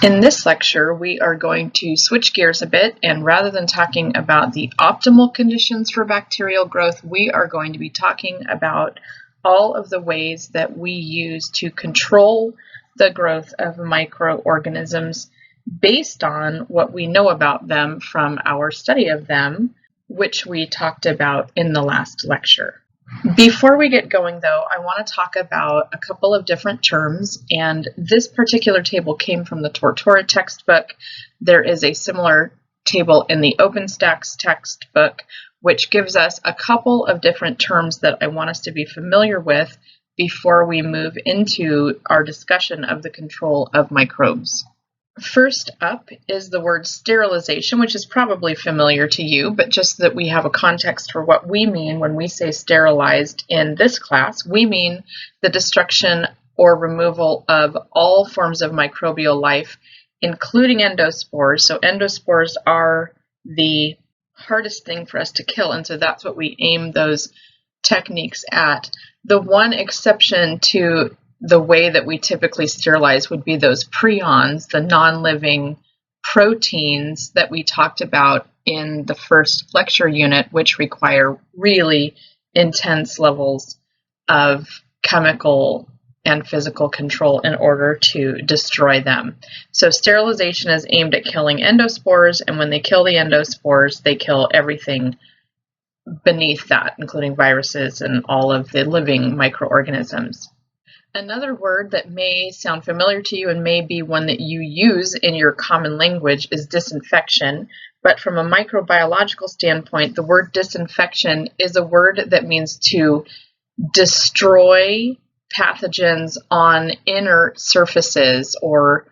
In this lecture, we are going to switch gears a bit, and rather than talking about the optimal conditions for bacterial growth, we are going to be talking about all of the ways that we use to control the growth of microorganisms based on what we know about them from our study of them, which we talked about in the last lecture. Before we get going, though, I want to talk about a couple of different terms, and this particular table came from the Tortora textbook. There is a similar table in the OpenStax textbook, which gives us a couple of different terms that I want us to be familiar with before we move into our discussion of the control of microbes. First up is the word sterilization, which is probably familiar to you, but just that we have a context for what we mean when we say sterilized in this class. We mean the destruction or removal of all forms of microbial life, including endospores. So endospores are the hardest thing for us to kill, and so that's what we aim those techniques at. The one exception to the way that we typically sterilize would be those prions, the non-living proteins that we talked about in the first lecture unit, which require really intense levels of chemical and physical control in order to destroy them. So sterilization is aimed at killing endospores, and when they kill the endospores, they kill everything beneath that, including viruses and all of the living microorganisms. Another word that may sound familiar to you and may be one that you use in your common language is disinfection. But from a microbiological standpoint, the word disinfection is a word that means to destroy pathogens on inert surfaces or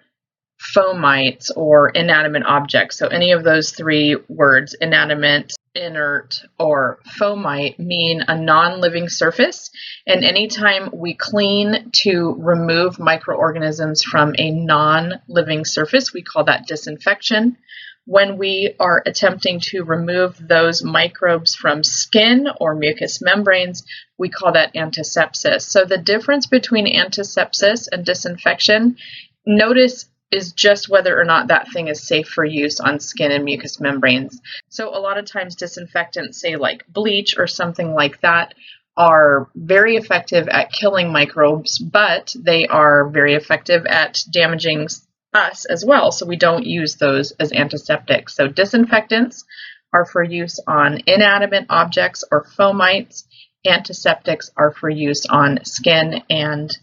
fomites or inanimate objects. So any of those three words, inanimate, inert, or fomite, mean a non-living surface. And anytime we clean to remove microorganisms from a non-living surface, we call that disinfection. When we are attempting to remove those microbes from skin or mucous membranes, we call that antisepsis. So the difference between antisepsis and disinfection, notice, is just whether or not that thing is safe for use on skin and mucous membranes. So a lot of times disinfectants, say like bleach or something like that, are very effective at killing microbes, but they are very effective at damaging us as well. So we don't use those as antiseptics. So disinfectants are for use on inanimate objects or fomites. Antiseptics are for use on skin and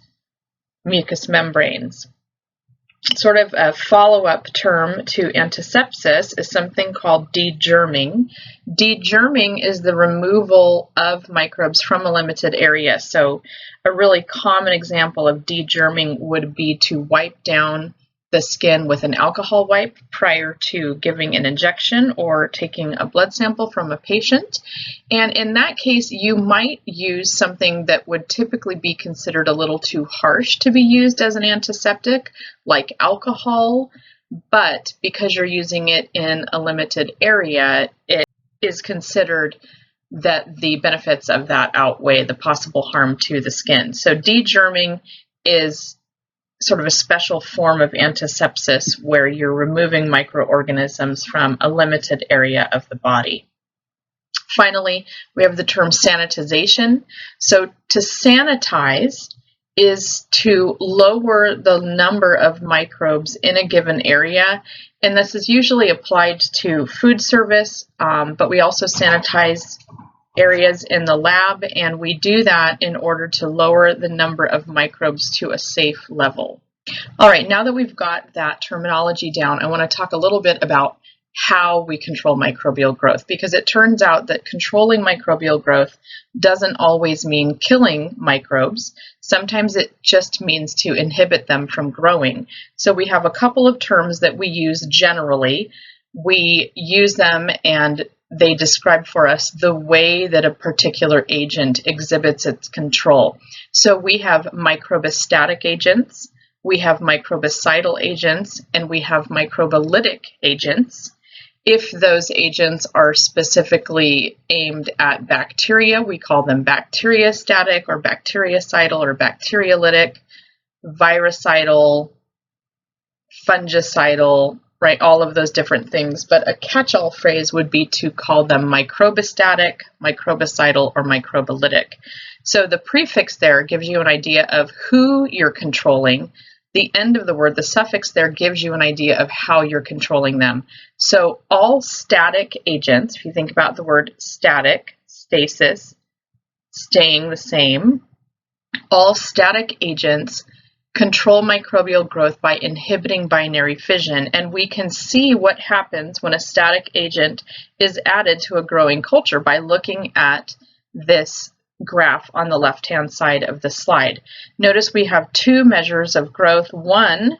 mucous membranes. Sort of a follow-up term to antisepsis is something called degerming. Degerming is the removal of microbes from a limited area. So a really common example of degerming would be to wipe down the skin with an alcohol wipe prior to giving an injection or taking a blood sample from a patient. And in that case, you might use something that would typically be considered a little too harsh to be used as an antiseptic, like alcohol, but because you're using it in a limited area, it is considered that the benefits of that outweigh the possible harm to the skin. So degerming is sort of a special form of antisepsis where you're removing microorganisms from a limited area of the body. Finally, we have the term sanitization. So to sanitize is to lower the number of microbes in a given area, and this is usually applied to food service, but we also sanitize areas in the lab, and we do that in order to lower the number of microbes to a safe level. All right, now that we've got that terminology down, I want to talk a little bit about how we control microbial growth, because it turns out that controlling microbial growth doesn't always mean killing microbes. Sometimes it just means to inhibit them from growing. So we have a couple of terms that we use generally. We use them and they describe for us the way that a particular agent exhibits its control. So we have microbistatic agents, we have microbicidal agents, and we have microlytic agents. If those agents are specifically aimed at bacteria, we call them bacteriostatic or bactericidal or bacteriolytic, virucidal, fungicidal, right? All of those different things. But a catch-all phrase would be to call them microbistatic, microbicidal, or microbilytic. So the prefix there gives you an idea of who you're controlling. The end of the word, the suffix there, gives you an idea of how you're controlling them. So all static agents, if you think about the word static, stasis, staying the same, all static agents control microbial growth by inhibiting binary fission. And we can see what happens when a static agent is added to a growing culture by looking at this graph on the left-hand side of the slide. Notice we have two measures of growth. One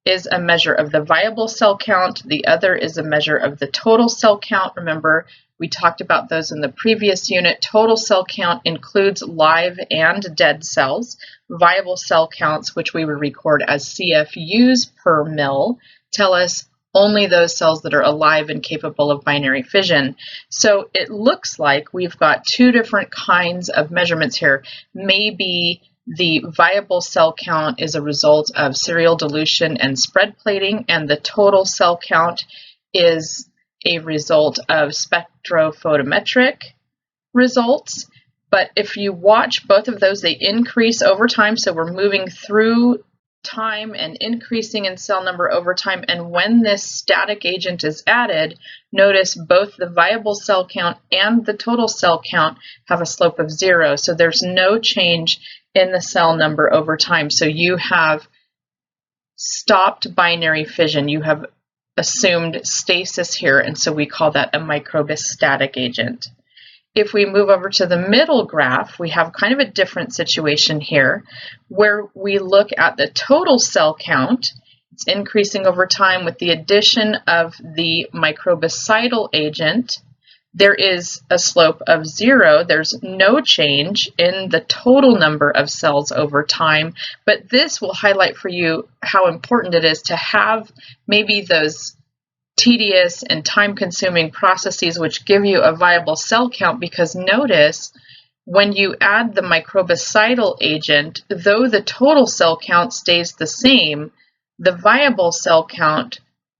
is a measure of the viable cell count. The other is a measure of the total cell count. Remember, we talked about those in the previous unit. Total cell count includes live and dead cells. Viable cell counts, which we would record as CFUs per mil, tell us only those cells that are alive and capable of binary fission. So it looks like we've got two different kinds of measurements here. Maybe the viable cell count is a result of serial dilution and spread plating, and the total cell count is a result of spectrophotometric results. But if you watch both of those, they increase over time. So we're moving through time and increasing in cell number over time. And when this static agent is added, notice both the viable cell count and the total cell count have a slope of 0. So there's no change in the cell number over time. So you have stopped binary fission. You have assumed stasis here, and so we call that a microbistatic agent. If we move over to the middle graph, we have kind of a different situation here where we look at the total cell count. It's increasing over time with the addition of the microbicidal agent. There is a slope of 0. There's no change in the total number of cells over time, but this will highlight for you how important it is to have maybe those tedious and time-consuming processes which give you a viable cell count, because notice when you add the microbicidal agent, though the total cell count stays the same, the viable cell count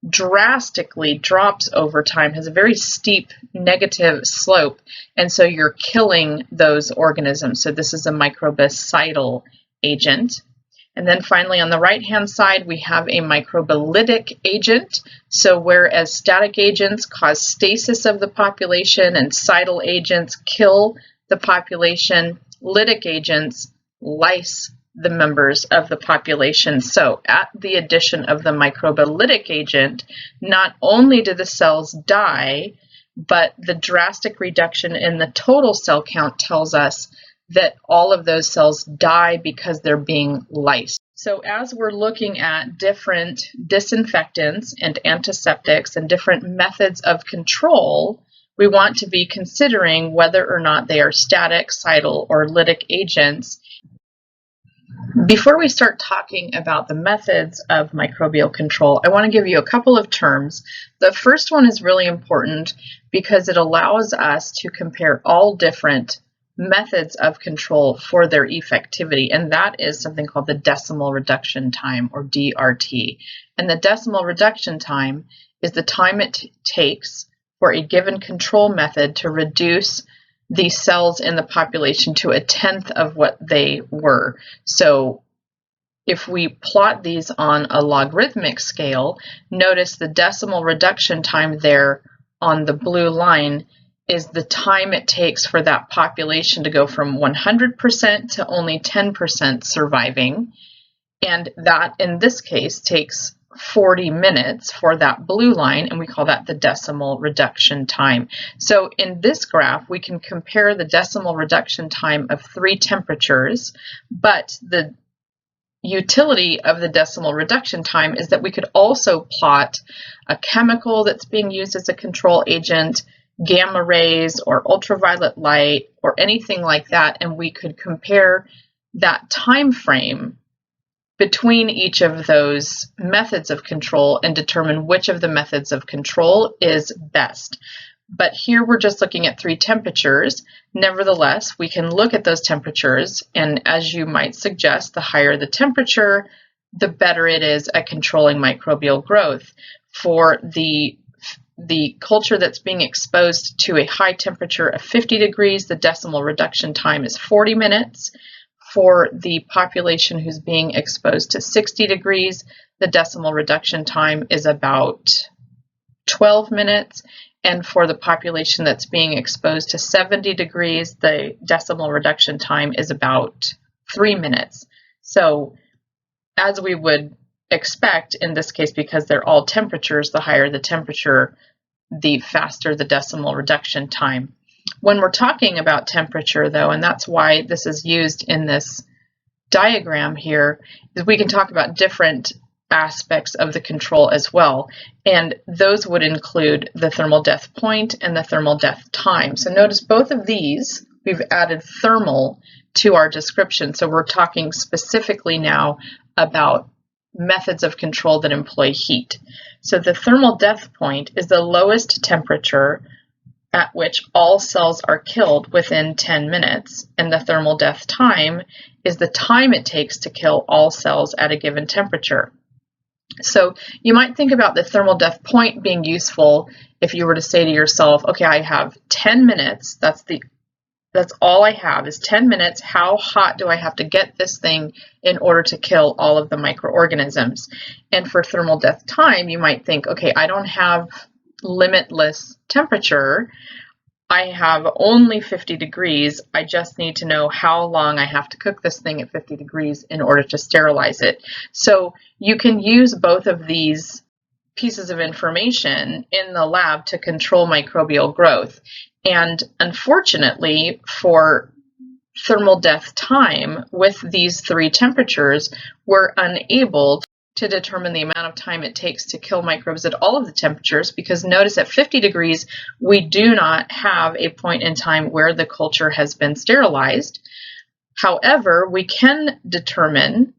drastically drops over time, has a very steep negative slope, and so you're killing those organisms. So this is a microbicidal agent. And then finally on the right-hand side, we have a microbilytic agent. So whereas static agents cause stasis of the population and cidal agents kill the population, lytic agents lyse the members of the population. So at the addition of the microbilytic agent, not only do the cells die, but the drastic reduction in the total cell count tells us that all of those cells die because they're being lysed. So as we're looking at different disinfectants and antiseptics and different methods of control, we want to be considering whether or not they are static, cidal, or lytic agents. Before we start talking about the methods of microbial control, I want to give you a couple of terms. The first one is really important because it allows us to compare all different methods of control for their effectivity, and that is something called the decimal reduction time, or DRT. And the decimal reduction time is the time it takes for a given control method to reduce the cells in the population to 1/10 of what they were. So if we plot these on a logarithmic scale, notice the decimal reduction time there on the blue line is the time it takes for that population to go from 100% to only 10% surviving. And that, in this case, takes 40 minutes for that blue line, and we call that the decimal reduction time. So in this graph, we can compare the decimal reduction time of 3 temperatures, but the utility of the decimal reduction time is that we could also plot a chemical that's being used as a control agent, gamma rays or ultraviolet light or anything like that, and we could compare that time frame between each of those methods of control and determine which of the methods of control is best. But here we're just looking at 3 temperatures. Nevertheless, we can look at those temperatures, and as you might suggest, the higher the temperature, the better it is at controlling microbial growth. For the culture that's being exposed to a high temperature of 50 degrees, the decimal reduction time is 40 minutes. For the population who's being exposed to 60 degrees, the decimal reduction time is about 12 minutes. And for the population that's being exposed to 70 degrees, the decimal reduction time is about 3 minutes. So as we would expect in this case, because they're all temperatures, the higher the temperature, the faster the decimal reduction time. When we're talking about temperature, though, and that's why this is used in this diagram here, is we can talk about different aspects of the control as well, and those would include the thermal death point and the thermal death time. So notice both of these, we've added thermal to our description, so we're talking specifically now about methods of control that employ heat. So the thermal death point is the lowest temperature at which all cells are killed within 10 minutes, and the thermal death time is the time it takes to kill all cells at a given temperature. So you might think about the thermal death point being useful if you were to say to yourself, okay, I have 10 minutes, that's all I have is 10 minutes. How hot do I have to get this thing in order to kill all of the microorganisms? And for thermal death time, you might think, okay, I don't have limitless temperature. I have only 50 degrees. I just need to know how long I have to cook this thing at 50 degrees in order to sterilize it. So you can use both of these pieces of information in the lab to control microbial growth. And unfortunately, for thermal death time, with these three temperatures, we're unable to determine the amount of time it takes to kill microbes at all of the temperatures, because notice at 50 degrees, we do not have a point in time where the culture has been sterilized. However, we can determine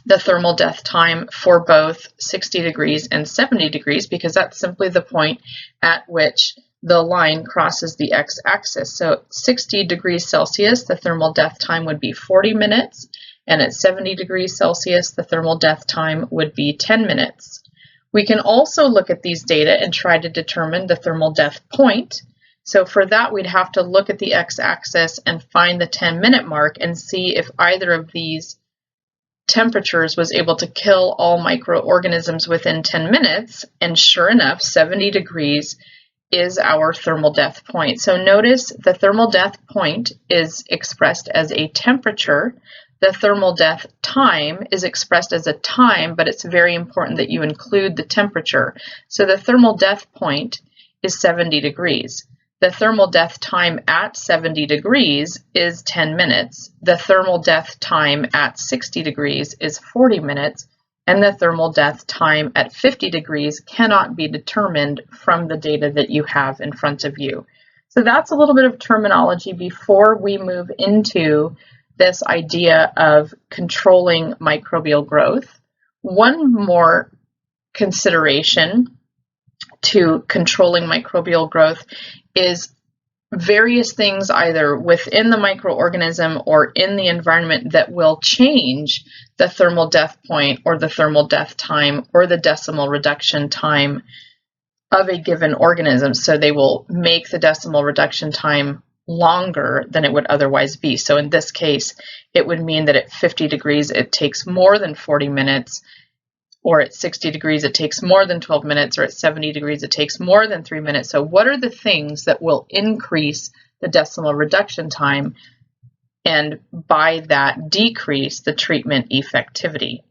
the thermal death time for both 60 degrees and 70 degrees, because that's simply the point at which the line crosses the x-axis. So at 60 degrees Celsius, the thermal death time would be 40 minutes, and at 70 degrees Celsius, the thermal death time would be 10 minutes. We can also look at these data and try to determine the thermal death point. So for that, we'd have to look at the x-axis and find the 10-minute mark and see if either of these temperatures was able to kill all microorganisms within 10 minutes, and sure enough, 70 degrees is our thermal death point. So notice the thermal death point is expressed as a temperature. The thermal death time is expressed as a time, but it's very important that you include the temperature. So the thermal death point is 70 degrees. The thermal death time at 70 degrees is 10 minutes. The thermal death time at 60 degrees is 40 minutes. And the thermal death time at 50 degrees cannot be determined from the data that you have in front of you. So that's a little bit of terminology before we move into this idea of controlling microbial growth. One more consideration to controlling microbial growth is various things either within the microorganism or in the environment that will change the thermal death point or the thermal death time or the decimal reduction time of a given organism. So they will make the decimal reduction time longer than it would otherwise be. So in this case, it would mean that at 50 degrees, it takes more than 40 minutes, or at 60 degrees, it takes more than 12 minutes, or at 70 degrees, it takes more than 3 minutes. So what are the things that will increase the decimal reduction time and by that decrease the treatment effectivity?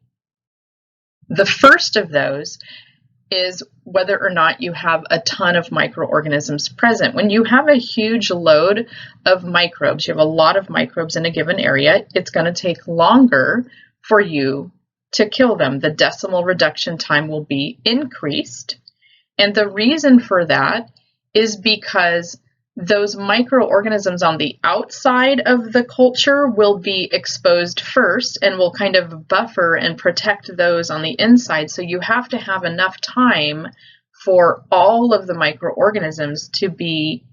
The first of those is whether or not you have a ton of microorganisms present. When you have a huge load of microbes, you have a lot of microbes in a given area, it's going to take longer for you to kill them. The decimal reduction time will be increased. And the reason for that is because those microorganisms on the outside of the culture will be exposed first and will kind of buffer and protect those on the inside. So you have to have enough time for all of the microorganisms to be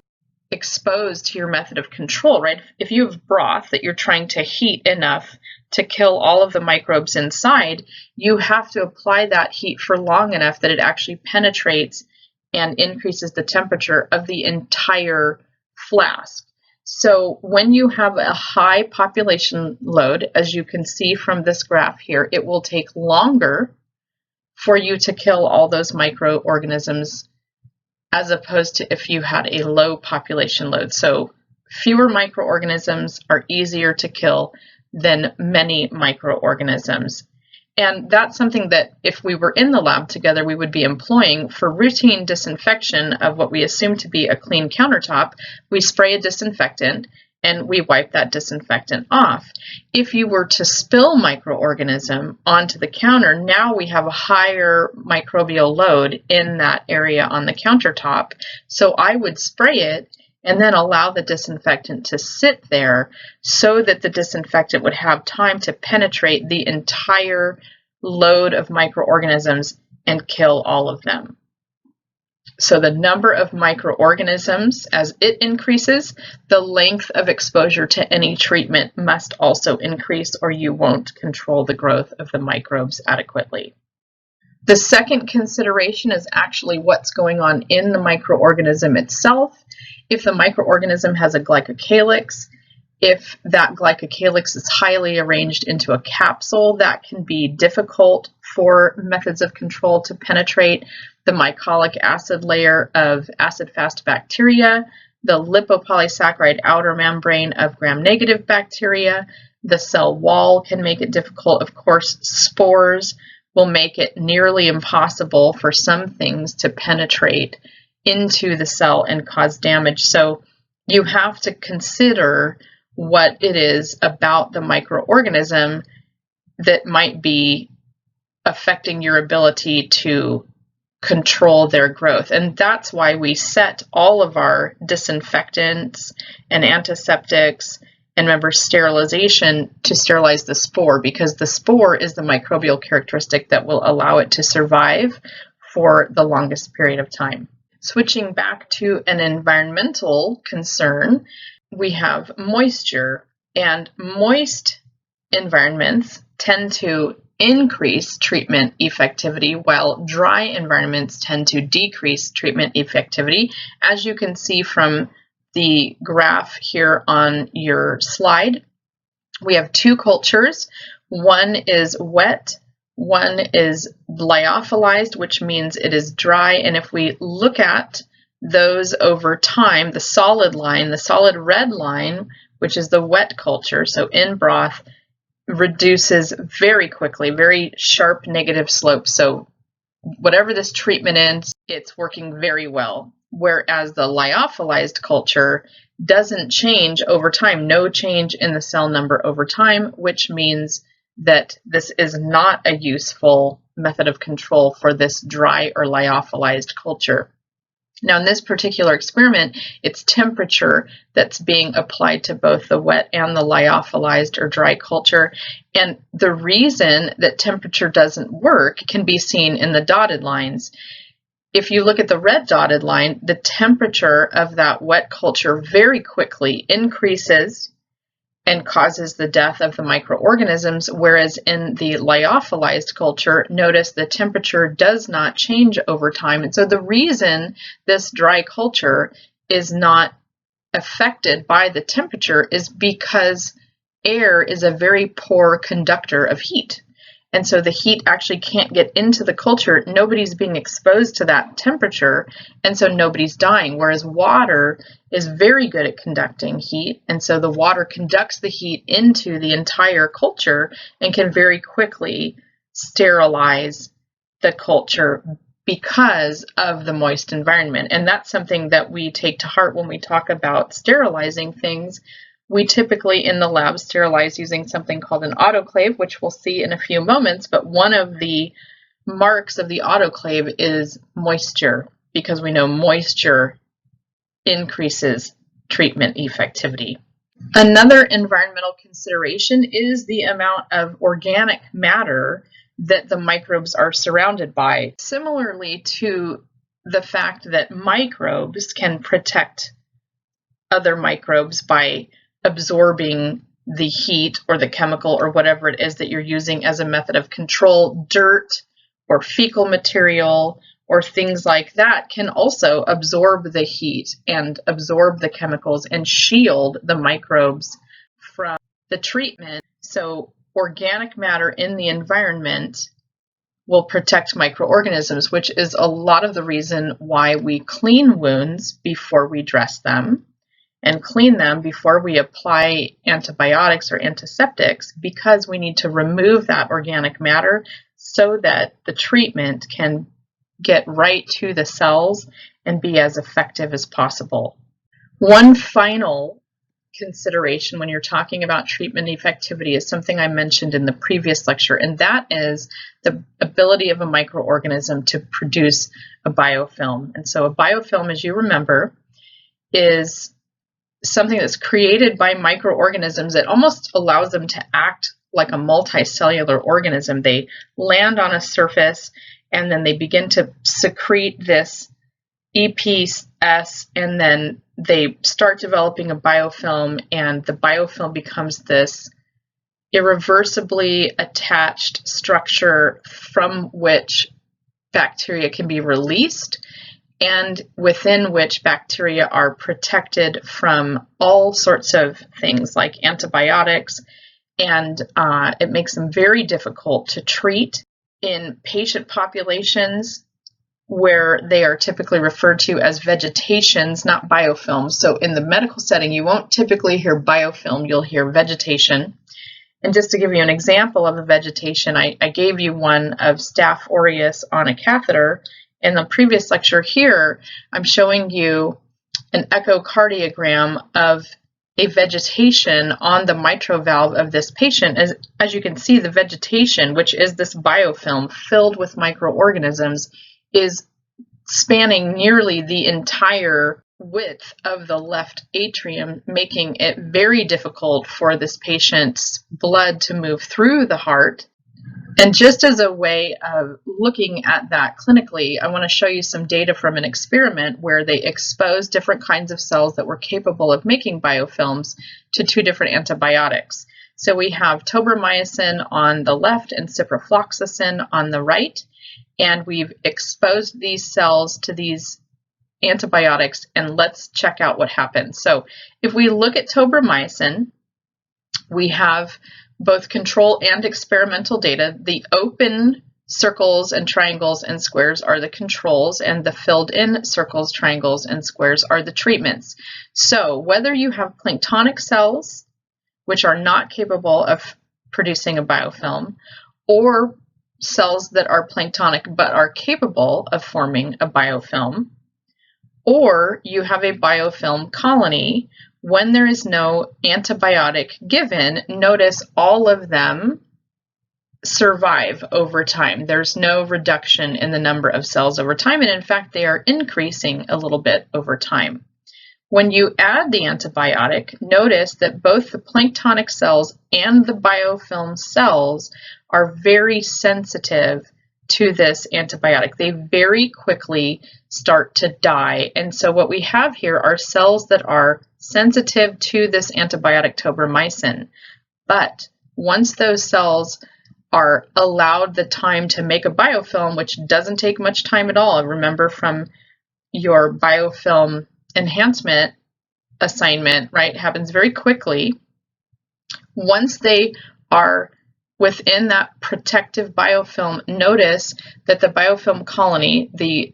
exposed to your method of control, right? If you have broth that you're trying to heat enough to kill all of the microbes inside, you have to apply that heat for long enough that it actually penetrates and increases the temperature of the entire flask. So when you have a high population load, as you can see from this graph here, it will take longer for you to kill all those microorganisms as opposed to if you had a low population load. So fewer microorganisms are easier to kill than many microorganisms. And that's something that if we were in the lab together, we would be employing for routine disinfection of what we assume to be a clean countertop. We spray a disinfectant and we wipe that disinfectant off. If you were to spill microorganism onto the counter, now we have a higher microbial load in that area on the countertop. So I would spray it and then allow the disinfectant to sit there so that the disinfectant would have time to penetrate the entire load of microorganisms and kill all of them. So the number of microorganisms, as it increases, the length of exposure to any treatment must also increase, or you won't control the growth of the microbes adequately. The second consideration is actually what's going on in the microorganism itself. If the microorganism has a glycocalyx, if that glycocalyx is highly arranged into a capsule, that can be difficult for methods of control to penetrate. The mycolic acid layer of acid-fast bacteria, the lipopolysaccharide outer membrane of gram-negative bacteria, the cell wall can make it difficult. Of course, spores will make it nearly impossible for some things to penetrate into the cell and cause damage. So you have to consider what it is about the microorganism that might be affecting your ability to control their growth. And that's why we set all of our disinfectants and antiseptics and remember sterilization to sterilize the spore, because the spore is the microbial characteristic that will allow it to survive for the longest period of time. Switching back to an environmental concern, we have moisture, and moist environments tend to increase treatment effectivity, while dry environments tend to decrease treatment effectivity. As you can see from the graph here on your slide, we have two cultures. One is wet, one is lyophilized, which means it is dry. And if we look at those over time, the solid line, the solid red line, which is the wet culture, so in broth, reduces very quickly, very sharp negative slope. So whatever this treatment is, it's working very well. Whereas the lyophilized culture doesn't change over time, no change in the cell number over time, which means that this is not a useful method of control for this dry or lyophilized culture. Now, in this particular experiment, it's temperature that's being applied to both the wet and the lyophilized or dry culture. And the reason that temperature doesn't work can be seen in the dotted lines. If you look at the red dotted line, the temperature of that wet culture very quickly increases and causes the death of the microorganisms, whereas in the lyophilized culture, notice the temperature does not change over time. And so the reason this dry culture is not affected by the temperature is because air is a very poor conductor of heat. And so the heat actually can't get into the culture. Nobody's being exposed to that temperature, and so nobody's dying. Whereas water is very good at conducting heat, and so the water conducts the heat into the entire culture and can very quickly sterilize the culture because of the moist environment. And that's something that we take to heart when we talk about sterilizing things. We typically in the lab sterilize using something called an autoclave, which we'll see in a few moments, but one of the marks of the autoclave is moisture, because we know moisture increases treatment effectivity. Another environmental consideration is the amount of organic matter that the microbes are surrounded by. Similarly to the fact that microbes can protect other microbes by absorbing the heat or the chemical or whatever it is that you're using as a method of control. Dirt or fecal material or things like that can also absorb the heat and absorb the chemicals and shield the microbes from the treatment. So organic matter in the environment will protect microorganisms, which is a lot of the reason why we clean wounds before we dress them and clean them before we apply antibiotics or antiseptics, because we need to remove that organic matter so that the treatment can get right to the cells and be as effective as possible. One final consideration when you're talking about treatment effectivity is something I mentioned in the previous lecture, and that is the ability of a microorganism to produce a biofilm. And so a biofilm, as you remember, is something that's created by microorganisms that almost allows them to act like a multicellular organism. They land on a surface and then they begin to secrete this EPS, and then they start developing a biofilm, and the biofilm becomes this irreversibly attached structure from which bacteria can be released and within which bacteria are protected from all sorts of things like antibiotics, and it makes them very difficult to treat in patient populations where they are typically referred to as vegetations, not biofilms. So in the medical setting, you won't typically hear biofilm, you'll hear vegetation. And just to give you an example of a vegetation, I gave you one of Staph aureus on a catheter. In the previous lecture here, I'm showing you an echocardiogram of a vegetation on the mitral valve of this patient. As you can see, the vegetation, which is this biofilm filled with microorganisms, is spanning nearly the entire width of the left atrium, making it very difficult for this patient's blood to move through the heart. And just as a way of looking at that clinically, I want to show you some data from an experiment where they exposed different kinds of cells that were capable of making biofilms to two different antibiotics. So we have tobramycin on the left and ciprofloxacin on the right, and we've exposed these cells to these antibiotics, and let's check out what happens. So if we look at tobramycin, we have both control and experimental data. The open circles and triangles and squares are the controls, and the filled in circles, triangles, and squares are the treatments. So whether you have planktonic cells, which are not capable of producing a biofilm, or cells that are planktonic but are capable of forming a biofilm, or you have a biofilm colony, when there is no antibiotic given, notice all of them survive over time. There's no reduction in the number of cells over time, and in fact, they are increasing a little bit over time. When you add the antibiotic, notice that both the planktonic cells and the biofilm cells are very sensitive to this antibiotic. They very quickly start to die. And so what we have here are cells that are sensitive to this antibiotic tobramycin. But once those cells are allowed the time to make a biofilm, which doesn't take much time at all, remember from your biofilm enhancement assignment, right, happens very quickly. Once they are within that protective biofilm, notice that the biofilm colony, the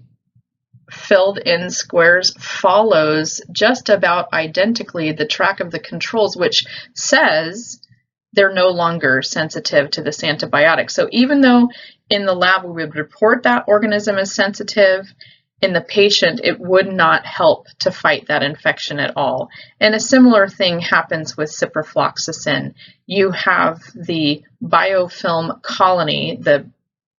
filled in squares, follows just about identically the track of the controls, which says they're no longer sensitive to this antibiotic. So even though in the lab we would report that organism as sensitive, in the patient it would not help to fight that infection at all. And a similar thing happens with ciprofloxacin. You have the biofilm colony, the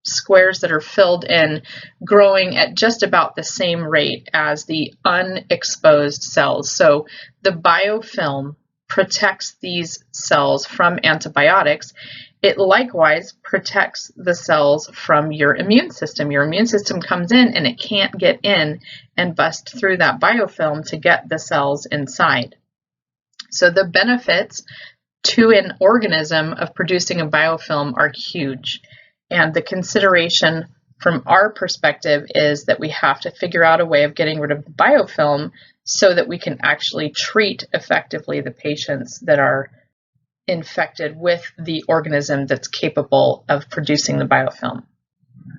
squares that are filled in, growing at just about the same rate as the unexposed cells. So the biofilm protects these cells from antibiotics. It likewise protects the cells from your immune system. Your immune system comes in and it can't get in and bust through that biofilm to get the cells inside. So the benefits to an organism of producing a biofilm are huge. And the consideration from our perspective is that we have to figure out a way of getting rid of the biofilm so that we can actually treat effectively the patients that are infected with the organism that's capable of producing the biofilm.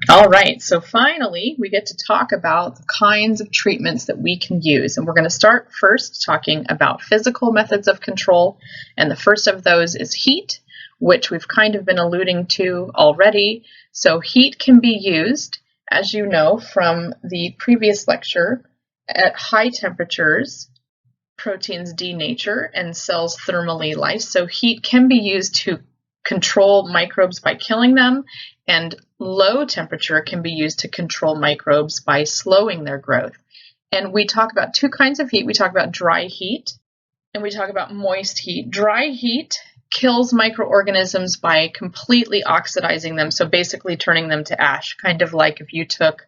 All right, so finally, we get to talk about the kinds of treatments that we can use. And we're going to start first talking about physical methods of control. And the first of those is heat, which we've kind of been alluding to already. So heat can be used, as you know from the previous lecture, at high temperatures. Proteins denature and cells thermally lyse. So heat can be used to control microbes by killing them, and low temperature can be used to control microbes by slowing their growth. And we talk about two kinds of heat. We talk about dry heat and we talk about moist heat. Dry heat kills microorganisms by completely oxidizing them, so basically turning them to ash, kind of like if you took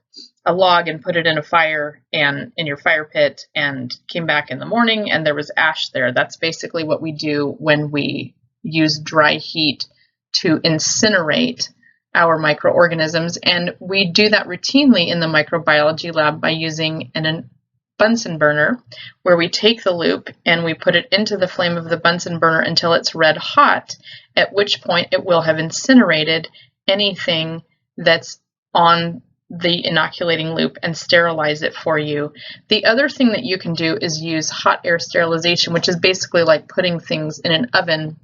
a log and put it in a fire and in your fire pit and came back in the morning and there was ash there. That's basically what we do when we use dry heat to incinerate our microorganisms. And we do that routinely in the microbiology lab by using an Bunsen burner, where we take the loop and we put it into the flame of the Bunsen burner until it's red hot, at which point it will have incinerated anything that's on the inoculating loop and sterilize it for you. The other thing that you can do is use hot air sterilization, which is basically like putting things in an oven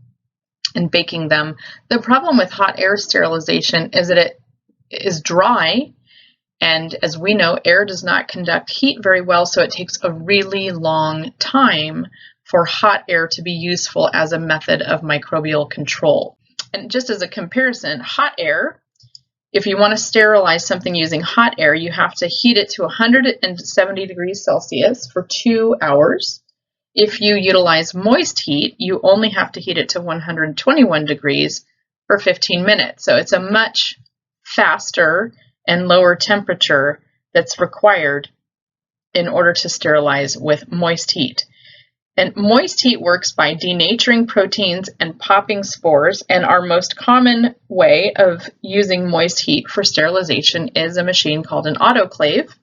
and baking them. The problem with hot air sterilization is that it is dry, and as we know, air does not conduct heat very well, so it takes a really long time for hot air to be useful as a method of microbial control. And just as a comparison, hot air, if you want to sterilize something using hot air, you have to heat it to 170 degrees Celsius for 2 hours. If you utilize moist heat, you only have to heat it to 121 degrees for 15 minutes. So it's a much faster and lower temperature that's required in order to sterilize with moist heat. And moist heat works by denaturing proteins and popping spores, and our most common way of using moist heat for sterilization is a machine called an autoclave,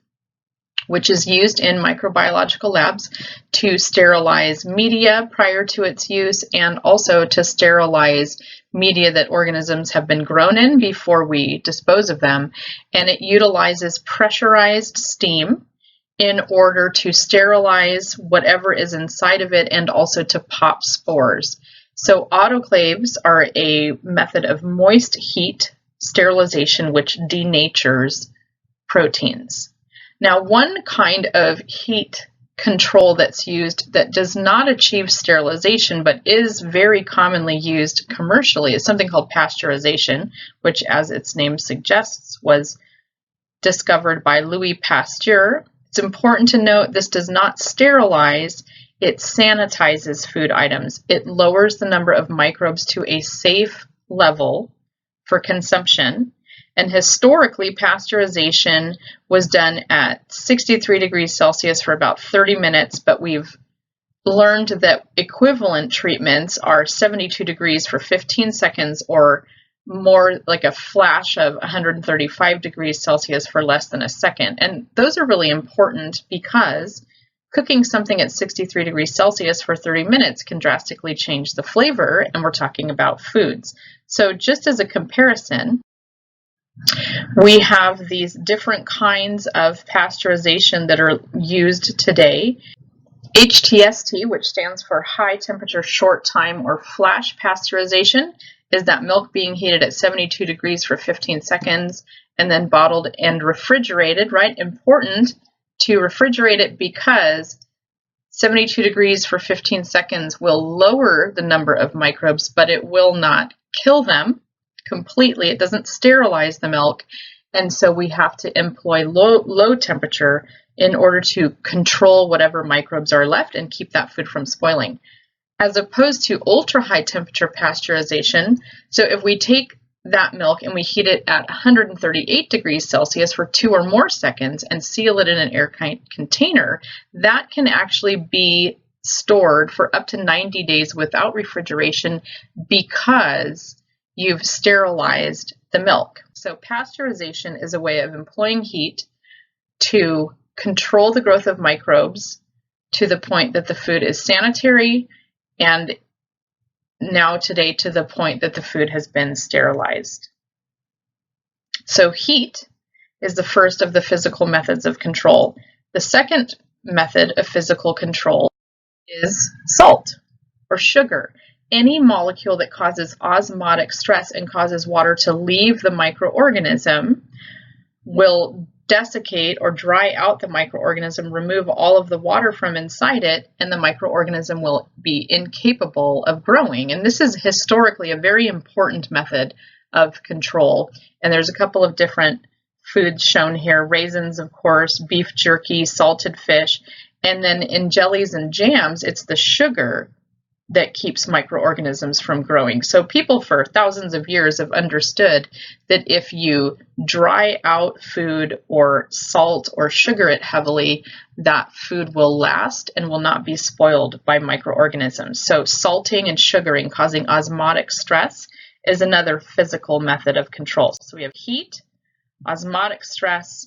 which is used in microbiological labs to sterilize media prior to its use, and also to sterilize media that organisms have been grown in before we dispose of them. And it utilizes pressurized steam in order to sterilize whatever is inside of it and also to pop spores. So autoclaves are a method of moist heat sterilization which denatures proteins. Now, one kind of heat control that's used that does not achieve sterilization but is very commonly used commercially is something called pasteurization, which, as its name suggests, was discovered by Louis Pasteur. It's important to note this does not sterilize, it sanitizes food items. It lowers the number of microbes to a safe level for consumption. And historically, pasteurization was done at 63 degrees Celsius for about 30 minutes, but we've learned that equivalent treatments are 72 degrees for 15 seconds, or more like a flash of 135 degrees Celsius for less than a second. And those are really important because cooking something at 63 degrees Celsius for 30 minutes can drastically change the flavor, and we're talking about foods. So just as a comparison, we have these different kinds of pasteurization that are used today. HTST, which stands for high temperature short time or flash pasteurization, is that milk being heated at 72 degrees for 15 seconds and then bottled and refrigerated, right? Important to refrigerate it because 72 degrees for 15 seconds will lower the number of microbes, but it will not kill them completely. It doesn't sterilize the milk. And so we have to employ low temperature in order to control whatever microbes are left and keep that food from spoiling, as opposed to ultra high temperature pasteurization. So if we take that milk and we heat it at 138 degrees Celsius for 2 or more seconds and seal it in an airtight container, that can actually be stored for up to 90 days without refrigeration because you've sterilized the milk. So pasteurization is a way of employing heat to control the growth of microbes to the point that the food is sanitary, and now today to the point that the food has been sterilized. So heat is the first of the physical methods of control. The second method of physical control is salt or sugar. Any molecule that causes osmotic stress and causes water to leave the microorganism will desiccate or dry out the microorganism, remove all of the water from inside it, and the microorganism will be incapable of growing. And this is historically a very important method of control. And there's a couple of different foods shown here: raisins, of course, beef jerky, salted fish, and then in jellies and jams, it's the sugar that keeps microorganisms from growing. So people for thousands of years have understood that if you dry out food or salt or sugar it heavily, that food will last and will not be spoiled by microorganisms. So salting and sugaring causing osmotic stress is another physical method of control. So we have heat, osmotic stress,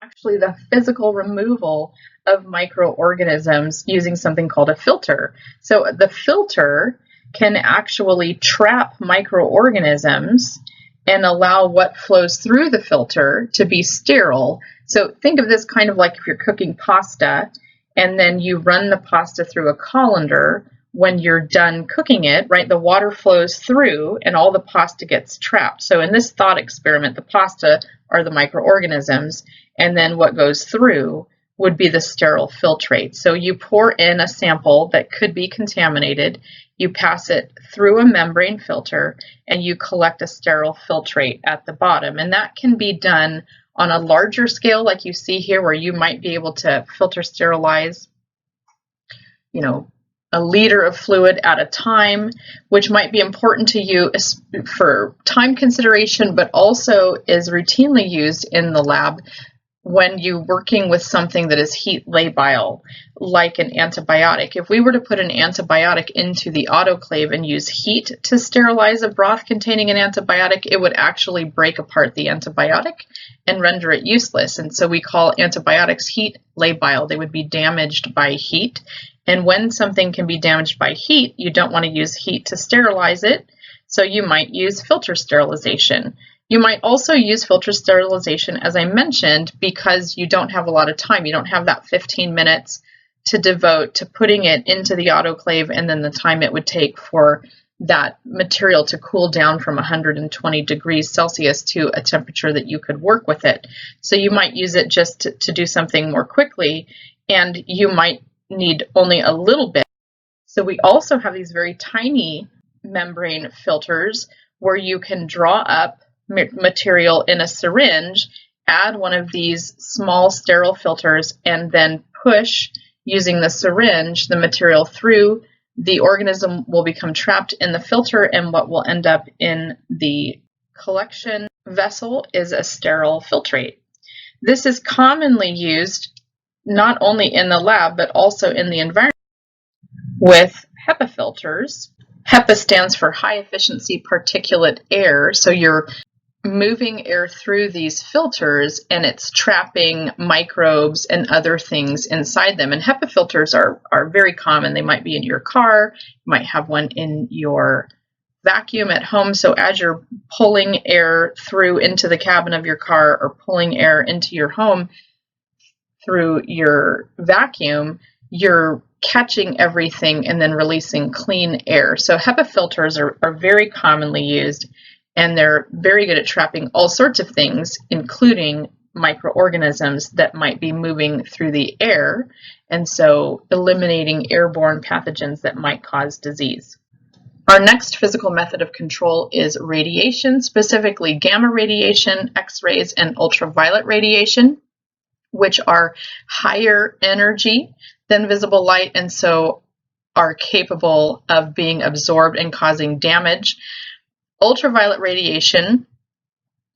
actually the physical removal of microorganisms using something called a filter. So the filter can actually trap microorganisms and allow what flows through the filter to be sterile. So think of this kind of like if you're cooking pasta and then you run the pasta through a colander. When you're done cooking it, right, the water flows through and all the pasta gets trapped. So in this thought experiment, the pasta are the microorganisms, and then what goes through would be the sterile filtrate. So you pour in a sample that could be contaminated, you pass it through a membrane filter, and you collect a sterile filtrate at the bottom. And that can be done on a larger scale, like you see here, where you might be able to filter sterilize, a liter of fluid at a time, which might be important to you for time consideration, but also is routinely used in the lab when you're working with something that is heat labile, like an antibiotic. If we were to put an antibiotic into the autoclave and use heat to sterilize a broth containing an antibiotic, it would actually break apart the antibiotic and render it useless. And so we call antibiotics heat labile. They would be damaged by heat. And when something can be damaged by heat, you don't want to use heat to sterilize it, so you might use filter sterilization. You might also use filter sterilization, as I mentioned, because you don't have a lot of time. You don't have that 15 minutes to devote to putting it into the autoclave and then the time it would take for that material to cool down from 120 degrees Celsius to a temperature that you could work with it. So you might use it just to do something more quickly, and you might need only a little bit. So we also have these very tiny membrane filters where you can draw up material in a syringe, add one of these small sterile filters, and then push using the syringe the material through. The organism will become trapped in the filter, and what will end up in the collection vessel is a sterile filtrate. This is commonly used not only in the lab, but also in the environment with HEPA filters. HEPA stands for high efficiency particulate air. So you're moving air through these filters and it's trapping microbes and other things inside them. And HEPA filters are very common. They might be in your car, you might have one in your vacuum at home. So as you're pulling air through into the cabin of your car or pulling air into your home through your vacuum, you're catching everything and then releasing clean air. So HEPA filters are very commonly used, and they're very good at trapping all sorts of things, including microorganisms that might be moving through the air, and so eliminating airborne pathogens that might cause disease. Our next physical method of control is radiation, specifically gamma radiation, X-rays, and ultraviolet radiation, which are higher energy than visible light and so are capable of being absorbed and causing damage. Ultraviolet radiation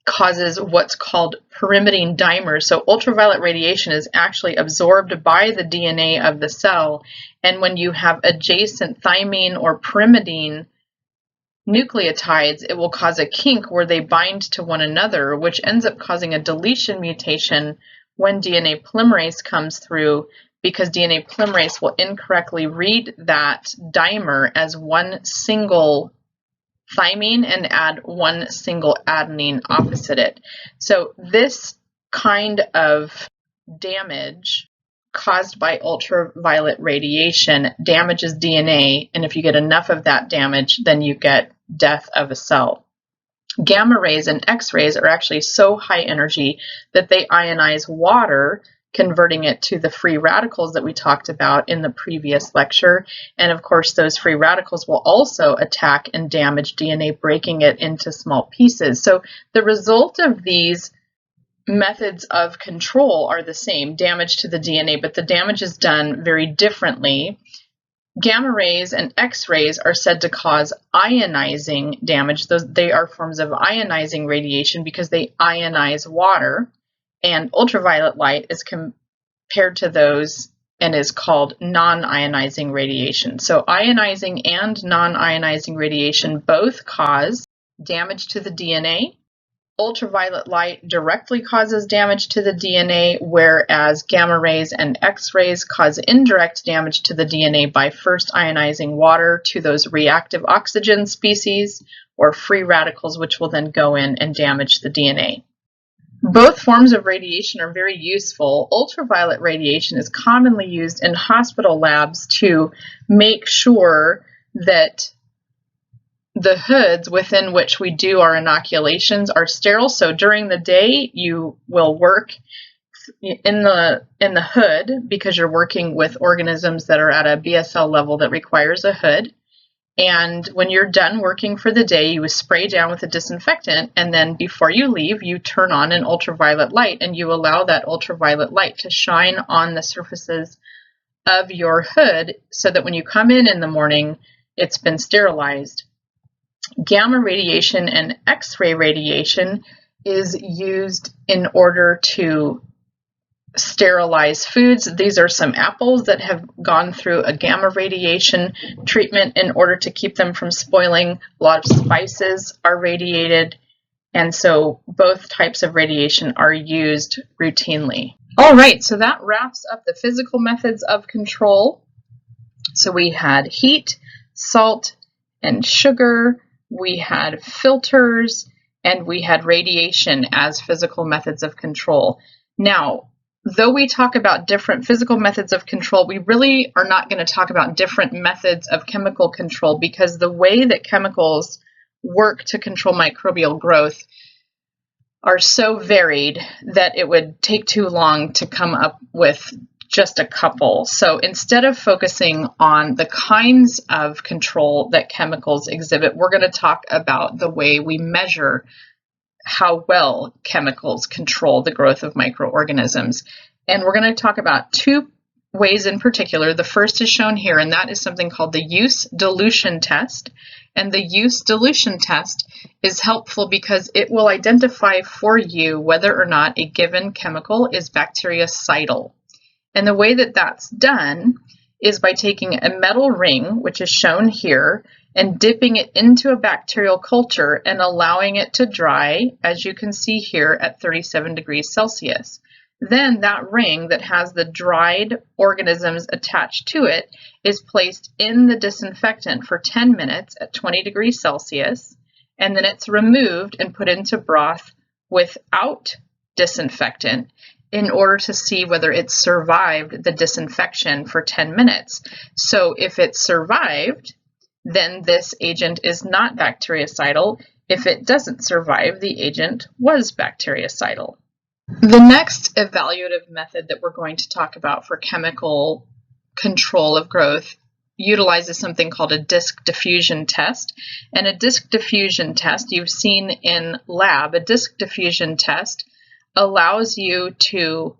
causes what's called pyrimidine dimers. So ultraviolet radiation is actually absorbed by the DNA of the cell, and when you have adjacent thymine or pyrimidine nucleotides, it will cause a kink where they bind to one another, which ends up causing a deletion mutation when DNA polymerase comes through, because DNA polymerase will incorrectly read that dimer as one single thymine and add one single adenine opposite it. So this kind of damage caused by ultraviolet radiation damages DNA, and if you get enough of that damage, then you get death of a cell. Gamma rays and X-rays are actually so high energy that they ionize water, converting it to the free radicals that we talked about in the previous lecture. And of course, those free radicals will also attack and damage DNA, breaking it into small pieces. So the result of these methods of control are the same, damage to the DNA, but the damage is done very differently. Gamma rays and X-rays are said to cause ionizing damage. They are forms of ionizing radiation because they ionize water, and ultraviolet light is compared to those and is called non-ionizing radiation. So ionizing and non-ionizing radiation both cause damage to the DNA. Ultraviolet light directly causes damage to the DNA, whereas gamma rays and X-rays cause indirect damage to the DNA by first ionizing water to those reactive oxygen species or free radicals, which will then go in and damage the DNA. Both forms of radiation are very useful. Ultraviolet radiation is commonly used in hospital labs to make sure that the hoods within which we do our inoculations are sterile. So during the day, you will work in the hood because you're working with organisms that are at a BSL level that requires a hood. And when you're done working for the day, you spray down with a disinfectant, and then before you leave, you turn on an ultraviolet light, and you allow that ultraviolet light to shine on the surfaces of your hood so that when you come in the morning, it's been sterilized. Gamma radiation and X-ray radiation is used in order to sterilize foods. These are some apples that have gone through a gamma radiation treatment in order to keep them from spoiling. A lot of spices are radiated, and so both types of radiation are used routinely. All right, so that wraps up the physical methods of control. So we had heat, salt, and sugar. We had filters, and we had radiation as physical methods of control. Now, though we talk about different physical methods of control, we really are not going to talk about different methods of chemical control, because the way that chemicals work to control microbial growth are so varied that it would take too long to come up with just a couple. So instead of focusing on the kinds of control that chemicals exhibit, we're going to talk about the way we measure how well chemicals control the growth of microorganisms. And we're going to talk about two ways in particular. The first is shown here, and that is something called the use dilution test. And the use dilution test is helpful because it will identify for you whether or not a given chemical is bactericidal. And the way that that's done is by taking a metal ring, which is shown here, and dipping it into a bacterial culture and allowing it to dry, as you can see here, at 37 degrees Celsius. Then that ring that has the dried organisms attached to it is placed in the disinfectant for 10 minutes at 20 degrees Celsius, and then it's removed and put into broth without disinfectant in order to see whether it survived the disinfection for 10 minutes. So if it survived, then this agent is not bactericidal. If it doesn't survive, the agent was bactericidal. The next evaluative method that we're going to talk about for chemical control of growth utilizes something called a disk diffusion test. And a disk diffusion test you've seen in lab. A disk diffusion test allows you to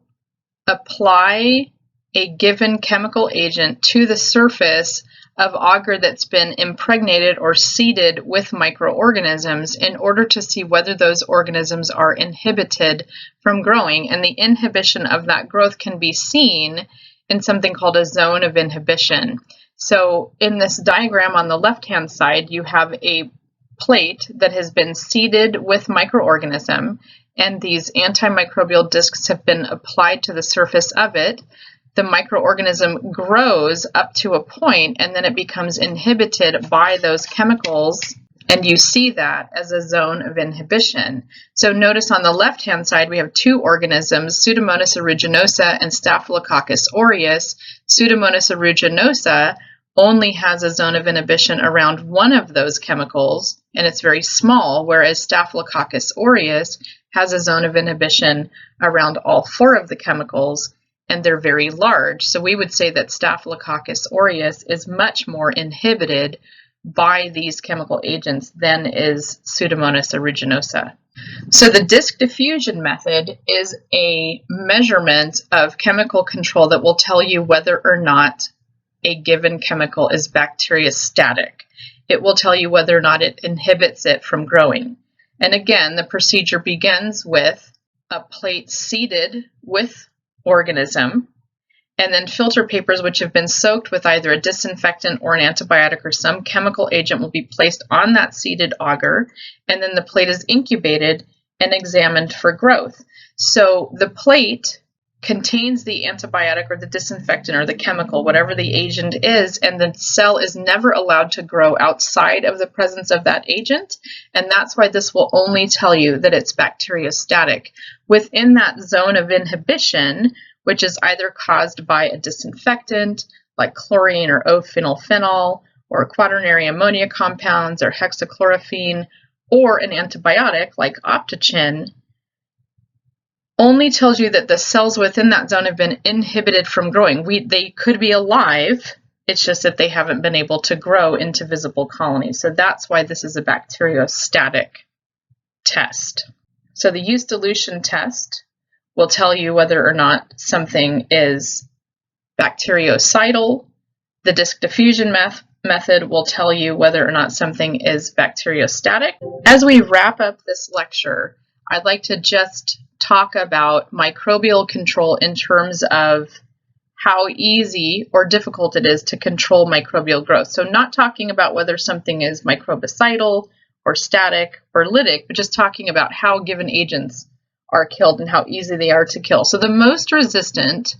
apply a given chemical agent to the surface of agar that's been impregnated or seeded with microorganisms in order to see whether those organisms are inhibited from growing. And the inhibition of that growth can be seen in something called a zone of inhibition. So in this diagram on the left-hand side, you have a plate that has been seeded with microorganism, and these antimicrobial discs have been applied to the surface of it. The microorganism grows up to a point, and then it becomes inhibited by those chemicals, and you see that as a zone of inhibition. So notice on the left-hand side, we have two organisms, Pseudomonas aeruginosa and Staphylococcus aureus. Pseudomonas aeruginosa only has a zone of inhibition around one of those chemicals, and it's very small, whereas Staphylococcus aureus has a zone of inhibition around all four of the chemicals, and they're very large. So we would say that Staphylococcus aureus is much more inhibited by these chemical agents than is Pseudomonas aeruginosa. So the disc diffusion method is a measurement of chemical control that will tell you whether or not a given chemical is bacteriostatic. It will tell you whether or not it inhibits it from growing. And again, the procedure begins with a plate seeded with organism, and then filter papers which have been soaked with either a disinfectant or an antibiotic or some chemical agent will be placed on that seeded agar, and then the plate is incubated and examined for growth. So the plate contains the antibiotic or the disinfectant or the chemical, whatever the agent is, and the cell is never allowed to grow outside of the presence of that agent, and that's why this will only tell you that it's bacteriostatic. Within that zone of inhibition, which is either caused by a disinfectant like chlorine or O-phenylphenol or quaternary ammonia compounds or hexachlorophene, or an antibiotic like Optochin, only tells you that the cells within that zone have been inhibited from growing. They could be alive, it's just that they haven't been able to grow into visible colonies. So that's why this is a bacteriostatic test. So the yeast dilution test will tell you whether or not something is bactericidal. The disc diffusion method will tell you whether or not something is bacteriostatic. As we wrap up this lecture, I'd like to just talk about microbial control in terms of how easy or difficult it is to control microbial growth. So not talking about whether something is microbicidal or static or lytic, but just talking about how given agents are killed and how easy they are to kill. So the most resistant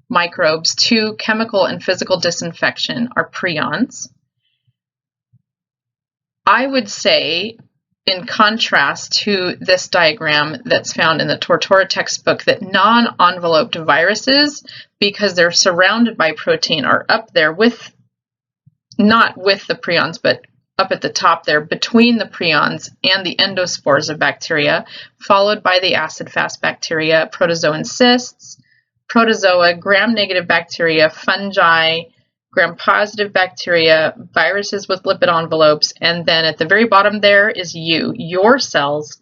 microbes to chemical and physical disinfection are prions. I would say, in contrast to this diagram that's found in the Tortora textbook, that non-enveloped viruses, because they're surrounded by protein, are up there with, not with the prions, but up at the top there between the prions and the endospores of bacteria, followed by the acid-fast bacteria, protozoan cysts, protozoa, gram-negative bacteria, fungi, gram-positive bacteria, viruses with lipid envelopes, and then at the very bottom there is you. Your cells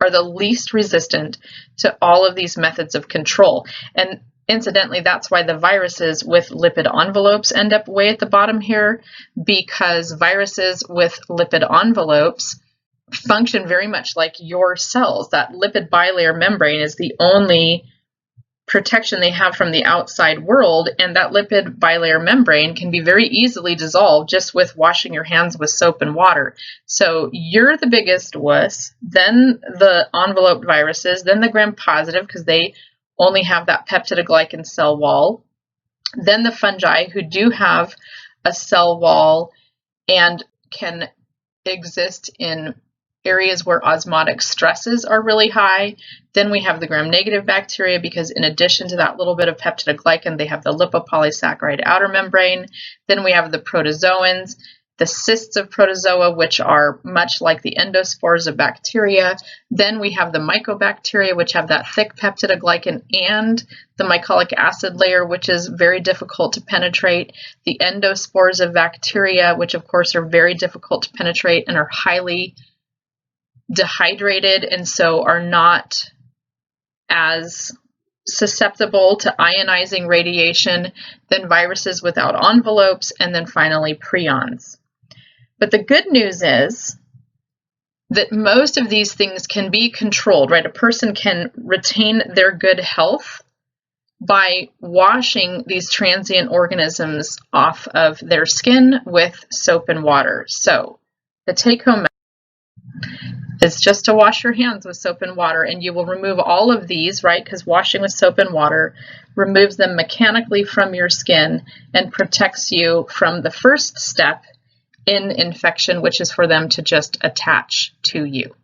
are the least resistant to all of these methods of control. And incidentally, that's why the viruses with lipid envelopes end up way at the bottom here, because viruses with lipid envelopes function very much like your cells. That lipid bilayer membrane is the only protection they have from the outside world, and that lipid bilayer membrane can be very easily dissolved just with washing your hands with soap and water. So you're the biggest wuss, then the enveloped viruses, then the gram-positive, because they only have that peptidoglycan cell wall, then the fungi, who do have a cell wall and can exist in areas where osmotic stresses are really high. Then we have the gram-negative bacteria, because in addition to that little bit of peptidoglycan, they have the lipopolysaccharide outer membrane. Then we have the protozoans, the cysts of protozoa, which are much like the endospores of bacteria. Then we have the mycobacteria, which have that thick peptidoglycan and the mycolic acid layer, which is very difficult to penetrate. The endospores of bacteria, which of course are very difficult to penetrate and are highly dehydrated, and so are not as susceptible to ionizing radiation, then viruses without envelopes, and then finally prions. But the good news is that most of these things can be controlled, right? A person can retain their good health by washing these transient organisms off of their skin with soap and water. So the take-home is just to wash your hands with soap and water, and you will remove all of these, right? Because washing with soap and water removes them mechanically from your skin and protects you from the first step in infection, which is for them to just attach to you.